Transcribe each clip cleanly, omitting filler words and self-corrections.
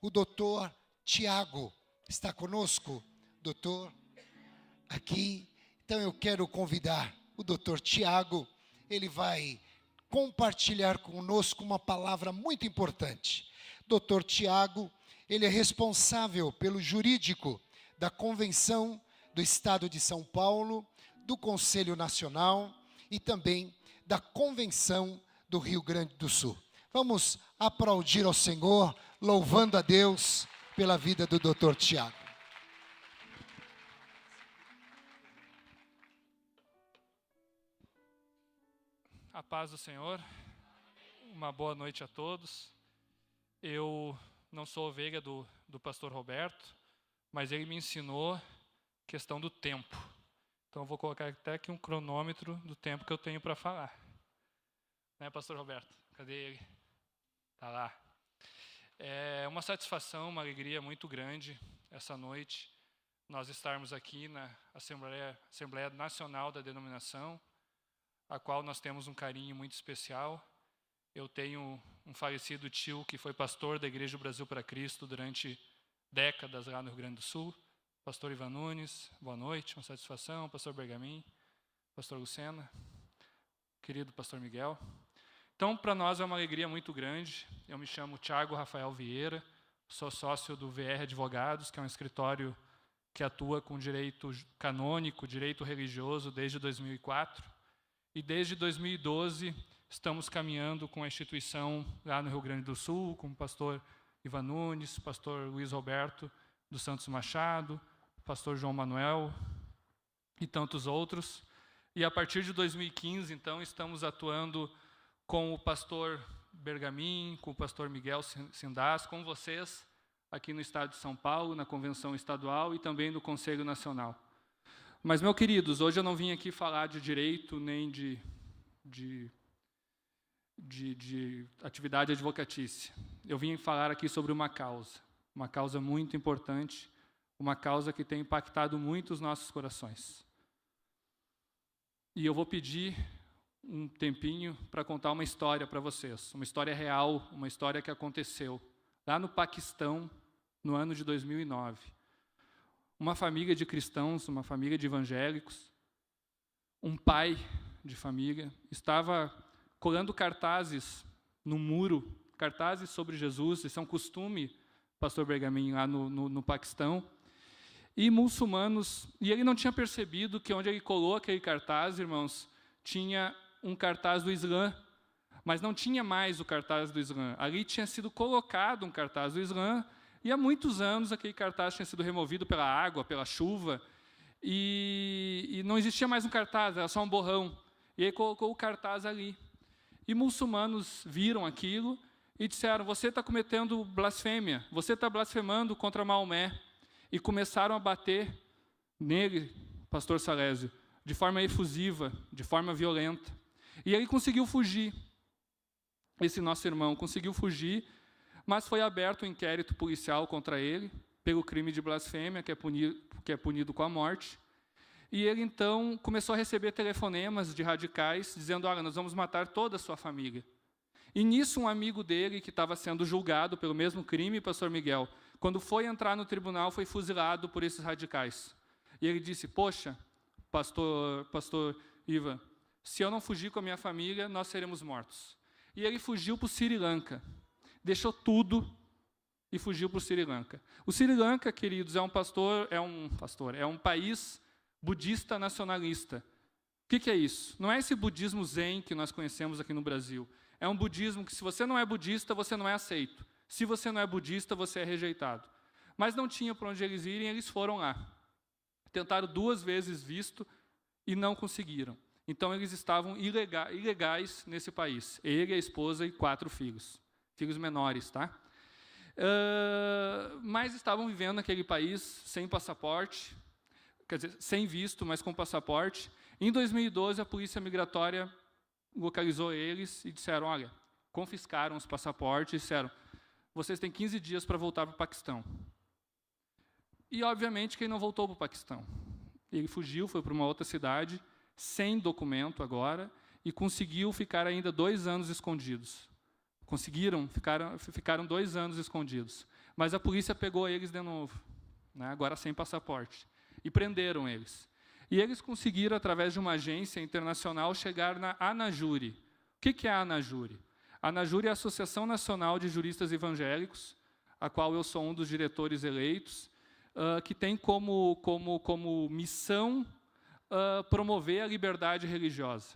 O doutor Tiago está conosco, doutor, aqui. Então eu quero convidar o doutor Tiago, ele vai compartilhar conosco uma palavra muito importante. Doutor Tiago, ele é responsável pelo jurídico da Convenção do Estado de São Paulo, do Conselho Nacional e também da Convenção do Rio Grande do Sul. Vamos aplaudir ao Senhor, louvando a Deus pela vida do doutor Tiago. A paz do Senhor, uma boa noite a todos. Eu não sou ovelha do pastor Roberto, mas ele me ensinou questão do tempo. Então eu vou colocar até aqui um cronômetro do tempo que eu tenho para falar. Né, pastor Roberto? Cadê ele? Está lá. É uma satisfação, uma alegria muito grande essa noite nós estarmos aqui na Assembleia Nacional da Denominação, a qual nós temos um carinho muito especial. Eu tenho um falecido tio que foi pastor da Igreja do Brasil para Cristo durante décadas lá no Rio Grande do Sul, pastor Ivan Nunes, boa noite, uma satisfação, pastor Bergamin, pastor Lucena, querido pastor Miguel. Então, para nós é uma alegria muito grande. Eu me chamo Tiago Rafael Vieira, sou sócio do VR Advogados, que é um escritório que atua com direito canônico, direito religioso desde 2004. E desde 2012 estamos caminhando com a instituição lá no Rio Grande do Sul, com o pastor Ivan Nunes, pastor Luiz Roberto dos Santos Machado, pastor João Manuel e tantos outros. E a partir de 2015, então, estamos atuando com o pastor Bergamin, com o pastor Miguel Sindás, com vocês, aqui no estado de São Paulo, na Convenção Estadual e também no Conselho Nacional. Mas, meus queridos, hoje eu não vim aqui falar de direito nem de atividade advocatícia. Eu vim falar aqui sobre uma causa muito importante, uma causa que tem impactado muito os nossos corações. E eu vou pedir um tempinho para contar uma história para vocês, uma história real, uma história que aconteceu lá no Paquistão, no ano de 2009. Uma família de cristãos, uma família de evangélicos, um pai de família, estava colando cartazes no muro, cartazes sobre Jesus, isso é um costume, pastor Bergamin, lá no Paquistão, e muçulmanos, e ele não tinha percebido que onde ele colou aquele cartaz, irmãos, tinha um cartaz do Islã, mas não tinha mais o cartaz do Islã. Ali tinha sido colocado um cartaz do Islã, e há muitos anos aquele cartaz tinha sido removido pela água, pela chuva, e não existia mais um cartaz, era só um borrão. E ele colocou o cartaz ali. E muçulmanos viram aquilo e disseram: você está cometendo blasfêmia, você está blasfemando contra Maomé. E começaram a bater nele, pastor Salésio, de forma efusiva, de forma violenta. E ele conseguiu fugir. Esse nosso irmão conseguiu fugir, mas foi aberto um inquérito policial contra ele, pelo crime de blasfêmia, que é punido com a morte. E ele, então, começou a receber telefonemas de radicais, dizendo: olha, nós vamos matar toda a sua família. E nisso, um amigo dele, que estava sendo julgado pelo mesmo crime, pastor Miguel, quando foi entrar no tribunal, foi fuzilado por esses radicais. E ele disse: poxa, pastor Ivan, se eu não fugir com a minha família, nós seremos mortos. E ele fugiu para o Sri Lanka, deixou tudo e fugiu para o Sri Lanka. O Sri Lanka, queridos, é um país budista nacionalista. O que é isso? Não é esse budismo zen que nós conhecemos aqui no Brasil. É um budismo que, se você não é budista, você não é aceito. Se você não é budista, você é rejeitado. Mas não tinha para onde eles irem, eles foram lá. Tentaram 2 vezes visto e não conseguiram. Então, eles estavam ilegais nesse país. Ele, a esposa e 4 filhos. Filhos menores, tá? Mas estavam vivendo naquele país sem passaporte, quer dizer, sem visto, mas com passaporte. Em 2012, a polícia migratória localizou eles e disseram: olha, confiscaram os passaportes e disseram: vocês têm 15 dias para voltar para o Paquistão. E, obviamente, que ele não voltou para o Paquistão. Ele fugiu, foi para uma outra cidade, sem documento agora, e conseguiu ficar ainda 2 anos escondidos. Ficaram 2 anos escondidos. Mas a polícia pegou eles de novo, né, agora sem passaporte, e prenderam eles. E eles conseguiram, através de uma agência internacional, chegar na ANAJURE. O que é a ANAJURE? A ANAJURE é a Associação Nacional de Juristas Evangélicos, a qual eu sou um dos diretores eleitos, que tem como missão promover a liberdade religiosa.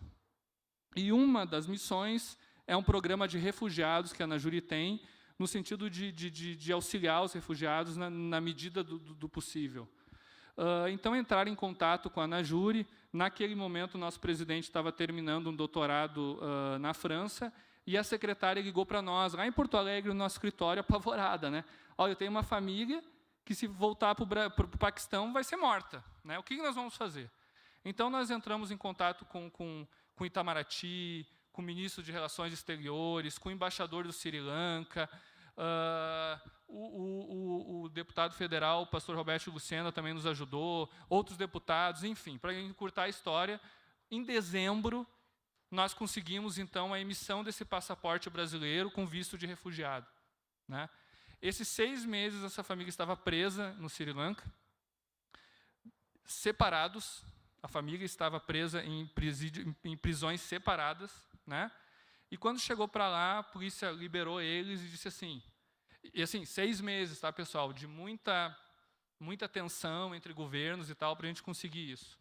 E uma das missões é um programa de refugiados que a ANAJURE tem, no sentido de auxiliar os refugiados na medida do possível. Então, entrar em contato com a ANAJURE. Naquele momento, o nosso presidente estava terminando um doutorado na França, e a secretária ligou para nós, lá em Porto Alegre, no nosso escritório, apavorada, né? Olha, eu tenho uma família que, se voltar para o Paquistão, vai ser morta, né? O que nós vamos fazer? Então, nós entramos em contato com Itamaraty, com o ministro de Relações Exteriores, com o embaixador do Sri Lanka, o deputado federal, o pastor Roberto Lucena, também nos ajudou, outros deputados, enfim, para encurtar a história, em dezembro, nós conseguimos, então, a emissão desse passaporte brasileiro com visto de refugiado, né? Esses 6 meses, essa família estava presa no Sri Lanka, separados, a família estava presa em prisões separadas, né? E quando chegou para lá, a polícia liberou eles e disse assim, 6 meses, tá, pessoal, de muita tensão entre governos e tal, para a gente conseguir isso.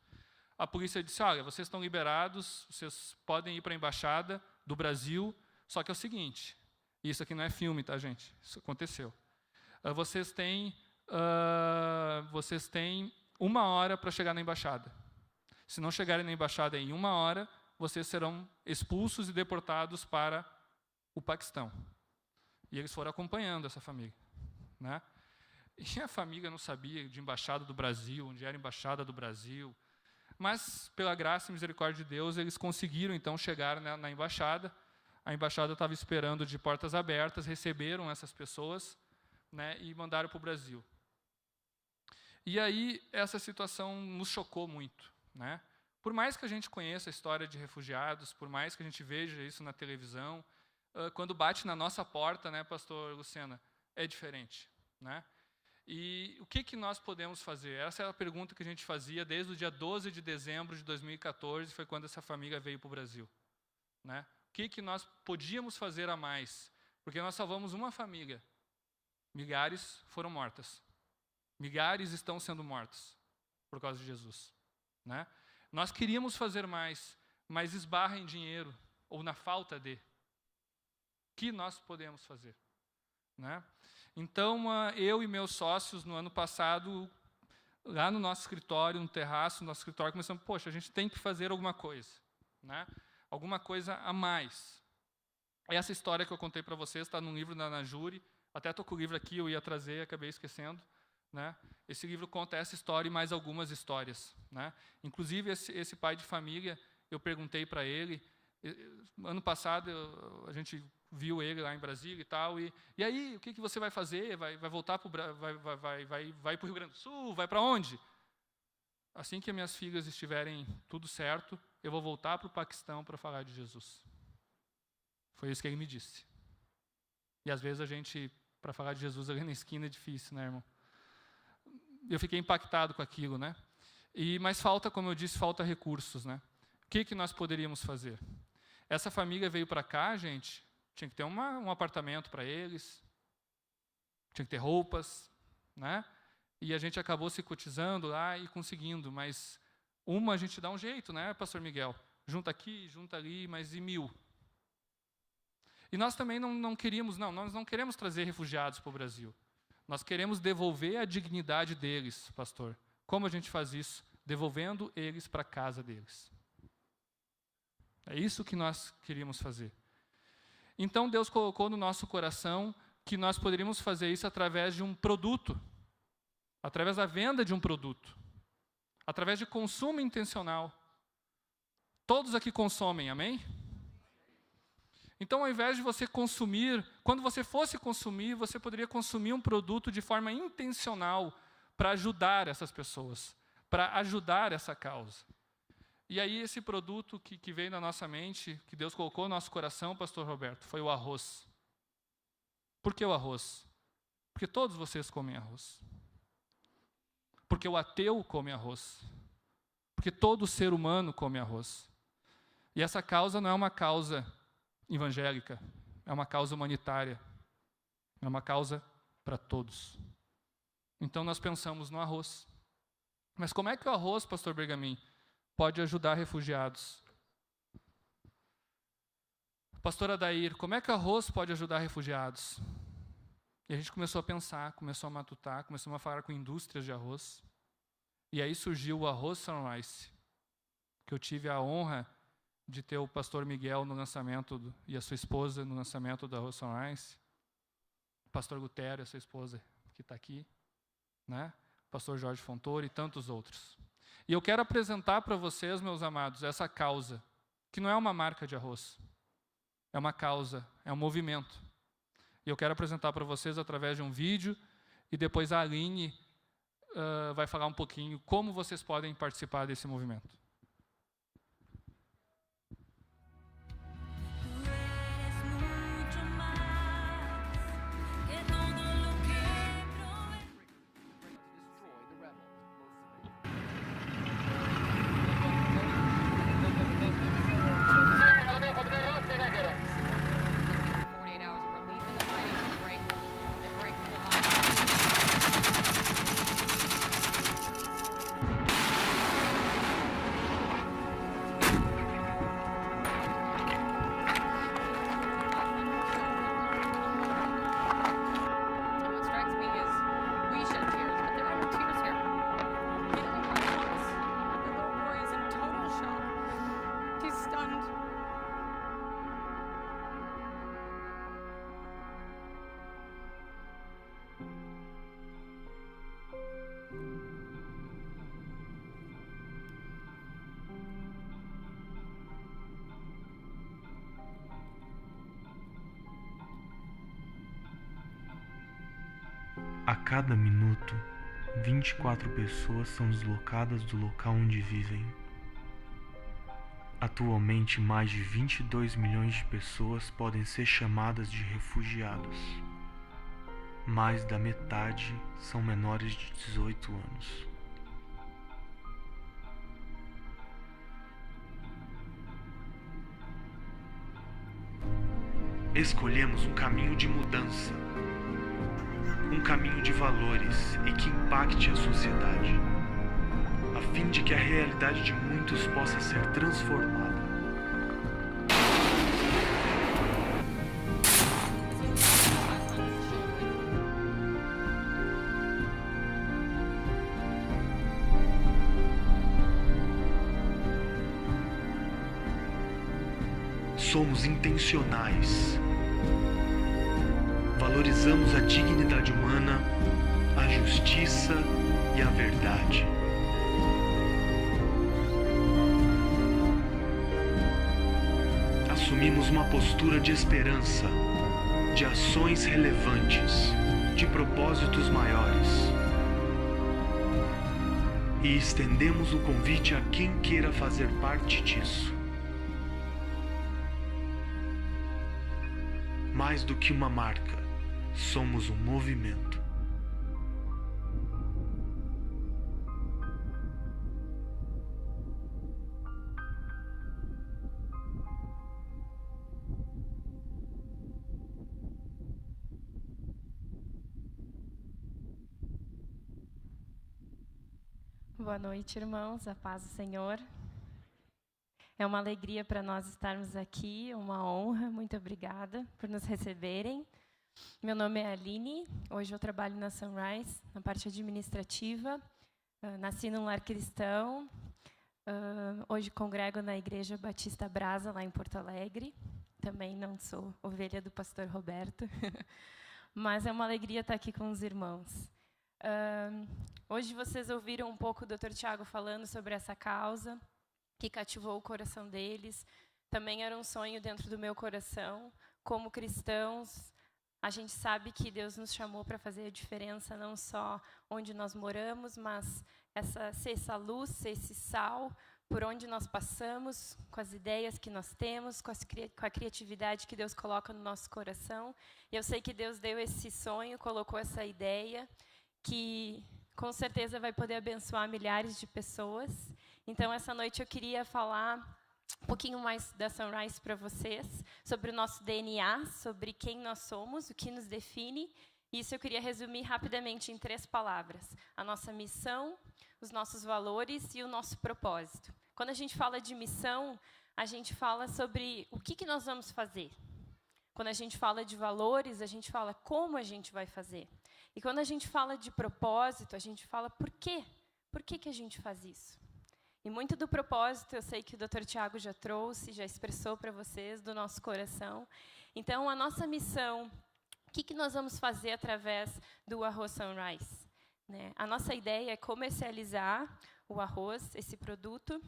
A polícia disse, olha, vocês estão liberados, vocês podem ir para a embaixada do Brasil, só que é o seguinte, isso aqui não é filme, tá, gente? Isso aconteceu. Vocês têm 1 hora para chegar na embaixada. Se não chegarem na embaixada em 1 hora, vocês serão expulsos e deportados para o Paquistão. E eles foram acompanhando essa família, né? E a família não sabia de embaixada do Brasil, onde era a embaixada do Brasil. Mas, pela graça e misericórdia de Deus, eles conseguiram, então, chegar na embaixada. A embaixada estava esperando de portas abertas, receberam essas pessoas, né, e mandaram para o Brasil. E aí, essa situação nos chocou muito, né? Por mais que a gente conheça a história de refugiados, por mais que a gente veja isso na televisão, quando bate na nossa porta, né, pastor Lucena, é diferente, né? E o que nós podemos fazer? Essa é a pergunta que a gente fazia desde o dia 12 de dezembro de 2014, foi quando essa família veio para o Brasil, né? O que nós podíamos fazer a mais? Porque nós salvamos uma família. Milhares foram mortas. Milhares estão sendo mortos por causa de Jesus, né? Nós queríamos fazer mais, mas esbarra em dinheiro, ou na falta de. O que nós podemos fazer, né? Então, eu e meus sócios, no ano passado, lá no nosso escritório, no terraço, no nosso escritório, começamos, poxa, a gente tem que fazer alguma coisa, né? Alguma coisa a mais. Essa história que eu contei para vocês está num livro da ANAJURE, até estou com o livro aqui, eu ia trazer, acabei esquecendo, né? Esse livro conta essa história e mais algumas histórias, né? Inclusive, esse pai de família, eu perguntei para ele, ano passado, a gente viu ele lá em Brasília e tal, e aí, o que você vai fazer? Vai voltar para o Rio Grande do Sul? Vai para onde? Assim que minhas filhas estiverem tudo certo, eu vou voltar para o Paquistão para falar de Jesus. Foi isso que ele me disse. E às vezes a gente, para falar de Jesus ali na esquina, é difícil, né, irmão? Eu fiquei impactado com aquilo, né? Mas falta, como eu disse, falta recursos, né? O que nós poderíamos fazer? Essa família veio para cá, gente, tinha que ter um apartamento para eles, tinha que ter roupas, né? E a gente acabou se cotizando lá e conseguindo, mas a gente dá um jeito, né, pastor Miguel? Junta aqui, junta ali, mas e 1.000? E nós também não queríamos, nós não queremos trazer refugiados para o Brasil. Nós queremos devolver a dignidade deles, pastor. Como a gente faz isso? Devolvendo eles para a casa deles. É isso que nós queríamos fazer. Então, Deus colocou no nosso coração que nós poderíamos fazer isso através de um produto, através da venda de um produto, através de consumo intencional. Todos aqui consomem, amém? Então, ao invés de você consumir, quando você fosse consumir, você poderia consumir um produto de forma intencional para ajudar essas pessoas, para ajudar essa causa. E aí esse produto que veio na nossa mente, que Deus colocou no nosso coração, pastor Roberto, foi o arroz. Por que o arroz? Porque todos vocês comem arroz. Porque o ateu come arroz. Porque todo ser humano come arroz. E essa causa não é uma causa evangélica, é uma causa humanitária. É uma causa para todos. Então nós pensamos no arroz. Mas como é que o arroz, pastor Bergamin, pode ajudar refugiados? Pastor Adair, como é que o arroz pode ajudar refugiados? E a gente começou a pensar, começou a matutar, começamos a falar com indústrias de arroz. E aí surgiu o Arroz Sunrise, que eu tive a honra de ter o pastor Miguel no lançamento, e a sua esposa no lançamento do Arroz Sunrise. O pastor Gutério, a sua esposa, que está aqui, né? O pastor Jorge Fontoura e tantos outros. E eu quero apresentar para vocês, meus amados, essa causa, que não é uma marca de arroz. É uma causa, é um movimento. E eu quero apresentar para vocês através de um vídeo, e depois a Aline vai falar um pouquinho como vocês podem participar desse movimento. A cada minuto, 24 pessoas são deslocadas do local onde vivem. Atualmente, mais de 22 milhões de pessoas podem ser chamadas de refugiados. Mais da metade são menores de 18 anos. Escolhemos um caminho de mudança. Um caminho de valores e que impacte a sociedade, a fim de que a realidade de muitos possa ser transformada. Somos intencionais. Valorizamos a dignidade humana, a justiça e a verdade. Assumimos uma postura de esperança, de ações relevantes, de propósitos maiores. E estendemos o convite a quem queira fazer parte disso. Mais do que uma marca, somos um movimento. Boa noite, irmãos, a paz do Senhor. É uma alegria para nós estarmos aqui, uma honra, muito obrigada por nos receberem. Meu nome é Aline, hoje eu trabalho na Sunrise, na parte administrativa. Nasci num lar cristão, hoje congrego na Igreja Batista Brasa, lá em Porto Alegre. Também não sou ovelha do pastor Roberto, mas é uma alegria estar aqui com os irmãos. Hoje vocês ouviram um pouco o Dr. Tiago falando sobre essa causa, que cativou o coração deles. Também era um sonho dentro do meu coração. Como cristãos, a gente sabe que Deus nos chamou para fazer a diferença, não só onde nós moramos, mas ser essa luz, ser esse sal por onde nós passamos, com as ideias que nós temos, com a criatividade que Deus coloca no nosso coração. E eu sei que Deus deu esse sonho, colocou essa ideia, que com certeza vai poder abençoar milhares de pessoas. Então, essa noite eu queria falar um pouquinho mais da Sunrise para vocês, sobre o nosso DNA, sobre quem nós somos, o que nos define. Isso eu queria resumir rapidamente em 3 palavras: a nossa missão, os nossos valores e o nosso propósito. Quando a gente fala de missão, a gente fala sobre o que nós vamos fazer. Quando a gente fala de valores, a gente fala como a gente vai fazer. E quando a gente fala de propósito, a gente fala por quê? Por que a gente faz isso? E muito do propósito, eu sei que o Dr. Tiago já trouxe, já expressou para vocês, do nosso coração. Então, a nossa missão, o que nós vamos fazer através do Arroz Sunrise? Né? A nossa ideia é comercializar o arroz, esse produto,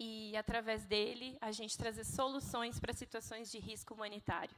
e, através dele, a gente trazer soluções para situações de risco humanitário.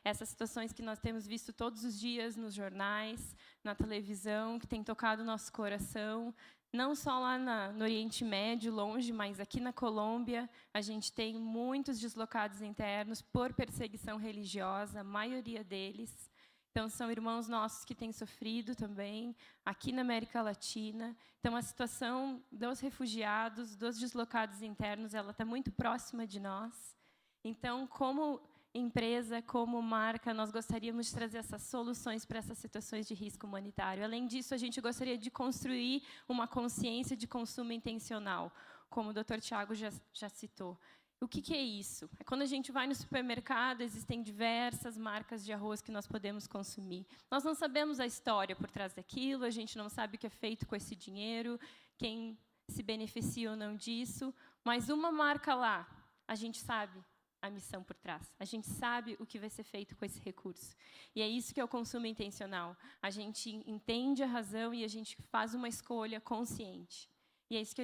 Essas situações que nós temos visto todos os dias nos jornais, na televisão, que tem tocado o nosso coração, não só lá no Oriente Médio, longe, mas aqui na Colômbia, a gente tem muitos deslocados internos por perseguição religiosa, a maioria deles. Então, são irmãos nossos que têm sofrido também, aqui na América Latina. Então, a situação dos refugiados, dos deslocados internos, ela está muito próxima de nós. Então, como empresa, como marca, nós gostaríamos de trazer essas soluções para essas situações de risco humanitário. Além disso, a gente gostaria de construir uma consciência de consumo intencional, como o Dr. Tiago já citou. O que é isso? É quando a gente vai no supermercado, existem diversas marcas de arroz que nós podemos consumir. Nós não sabemos a história por trás daquilo, a gente não sabe o que é feito com esse dinheiro, quem se beneficia ou não disso, mas uma marca lá, a gente sabe a missão por trás. A gente sabe o que vai ser feito com esse recurso. E é isso que é o consumo intencional. A gente entende a razão e a gente faz uma escolha consciente. E é isso que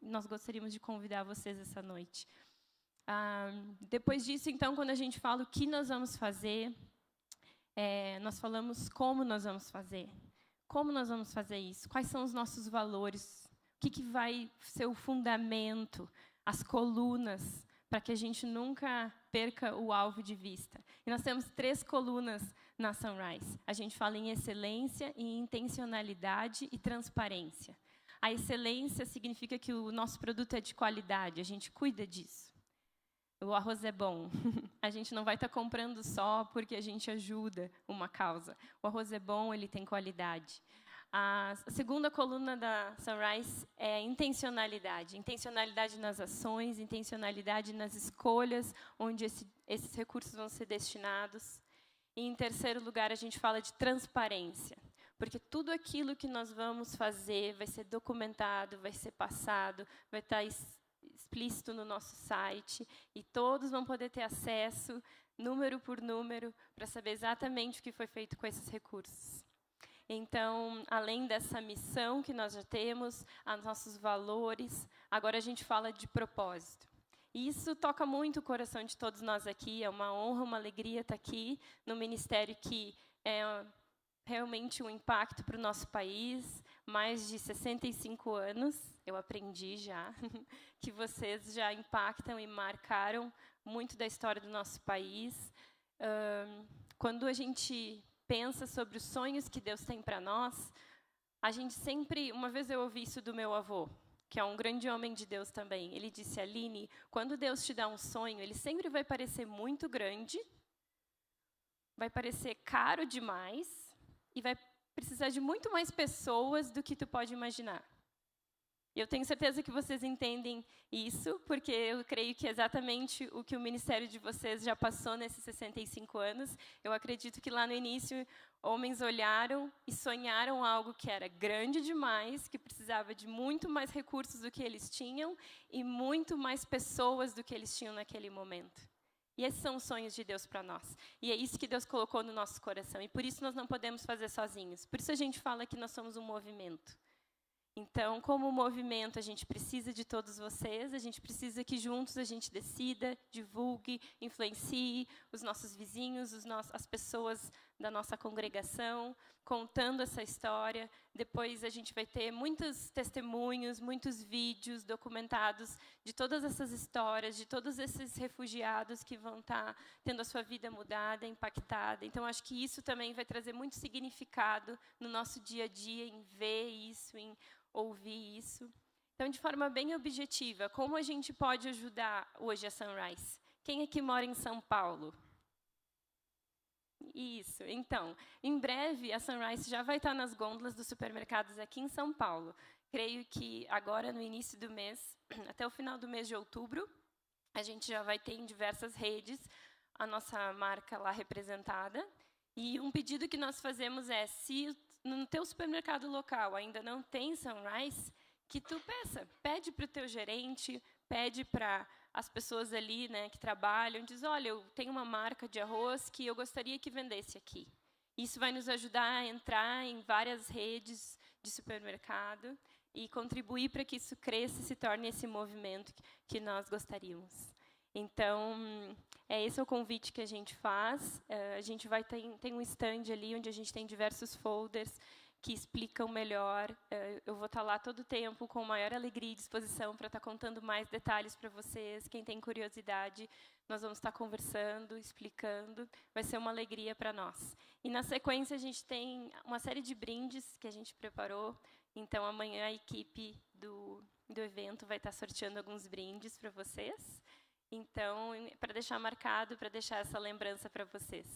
nós gostaríamos de convidar vocês essa noite. Depois disso, então, quando a gente fala o que nós vamos fazer, nós falamos como nós vamos fazer. Como nós vamos fazer isso? Quais são os nossos valores? O que vai ser o fundamento, as colunas, para que a gente nunca perca o alvo de vista? E nós temos 3 colunas na Sunrise. A gente fala em excelência, em intencionalidade e transparência. A excelência significa que o nosso produto é de qualidade, a gente cuida disso. O arroz é bom. A gente não vai estar comprando só porque a gente ajuda uma causa. O arroz é bom, ele tem qualidade. A segunda coluna da Sunrise é a intencionalidade. Intencionalidade nas ações, intencionalidade nas escolhas onde esses recursos vão ser destinados. E, em terceiro lugar, a gente fala de transparência. Porque tudo aquilo que nós vamos fazer vai ser documentado, vai ser passado, vai estar explícito no nosso site, e todos vão poder ter acesso, número por número, para saber exatamente o que foi feito com esses recursos. Então, além dessa missão que nós já temos, os nossos valores, agora a gente fala de propósito. E isso toca muito o coração de todos nós aqui, é uma honra, uma alegria estar aqui no ministério que é realmente um impacto para o nosso país, mais de 65 anos, eu aprendi já, que vocês já impactam e marcaram muito da história do nosso país. Quando a gente pensa sobre os sonhos que Deus tem para nós, a gente sempre... Uma vez eu ouvi isso do meu avô, que é um grande homem de Deus também. Ele disse: Aline, quando Deus te dá um sonho, ele sempre vai parecer muito grande, vai parecer caro demais e vai precisar de muito mais pessoas do que tu pode imaginar. Eu tenho certeza que vocês entendem isso, porque eu creio que é exatamente o que o ministério de vocês já passou nesses 65 anos. Eu acredito que lá no início, homens olharam e sonharam algo que era grande demais, que precisava de muito mais recursos do que eles tinham e muito mais pessoas do que eles tinham naquele momento. E esses são os sonhos de Deus para nós. E é isso que Deus colocou no nosso coração. E por isso nós não podemos fazer sozinhos. Por isso a gente fala que nós somos um movimento. Então, como movimento, a gente precisa de todos vocês, a gente precisa que juntos a gente decida, divulgue, influencie os nossos vizinhos, as pessoas da nossa congregação, contando essa história. Depois a gente vai ter muitos testemunhos, muitos vídeos documentados de todas essas histórias, de todos esses refugiados que vão estar tendo a sua vida mudada, impactada. Então, acho que isso também vai trazer muito significado no nosso dia a dia, em ver isso, em ouvir isso. Então, de forma bem objetiva, como a gente pode ajudar hoje a Sunrise? Quem aqui mora em São Paulo? Isso. Então, em breve, a Sunrise já vai estar nas gôndolas dos supermercados aqui em São Paulo. Creio que agora, no início do mês, até o final do mês de outubro, a gente já vai ter em diversas redes a nossa marca lá representada. E um pedido que nós fazemos é, se no teu supermercado local ainda não tem Sunrise, que tu pede para o teu gerente, pede para as pessoas ali, né, que trabalham, diz, olha, eu tenho uma marca de arroz que eu gostaria que vendesse aqui. Isso vai nos ajudar a entrar em várias redes de supermercado e contribuir para que isso cresça e se torne esse movimento que nós gostaríamos. Então, esse é o convite que a gente faz. A gente vai ter um stand ali onde a gente tem diversos folders que explicam melhor. Eu vou estar lá todo o tempo com maior alegria e disposição para estar contando mais detalhes para vocês. Quem tem curiosidade, nós vamos estar conversando, explicando. Vai ser uma alegria para nós. E, na sequência, a gente tem uma série de brindes que a gente preparou. Então, amanhã, a equipe do evento vai estar sorteando alguns brindes para vocês. Então, para deixar marcado, para deixar essa lembrança para vocês.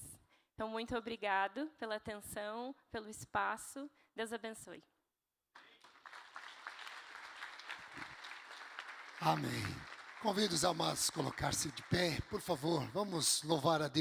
Então, muito obrigado pela atenção, pelo espaço. Deus abençoe. Amém. Convido os amados a colocar-se de pé, por favor. Vamos louvar a Deus.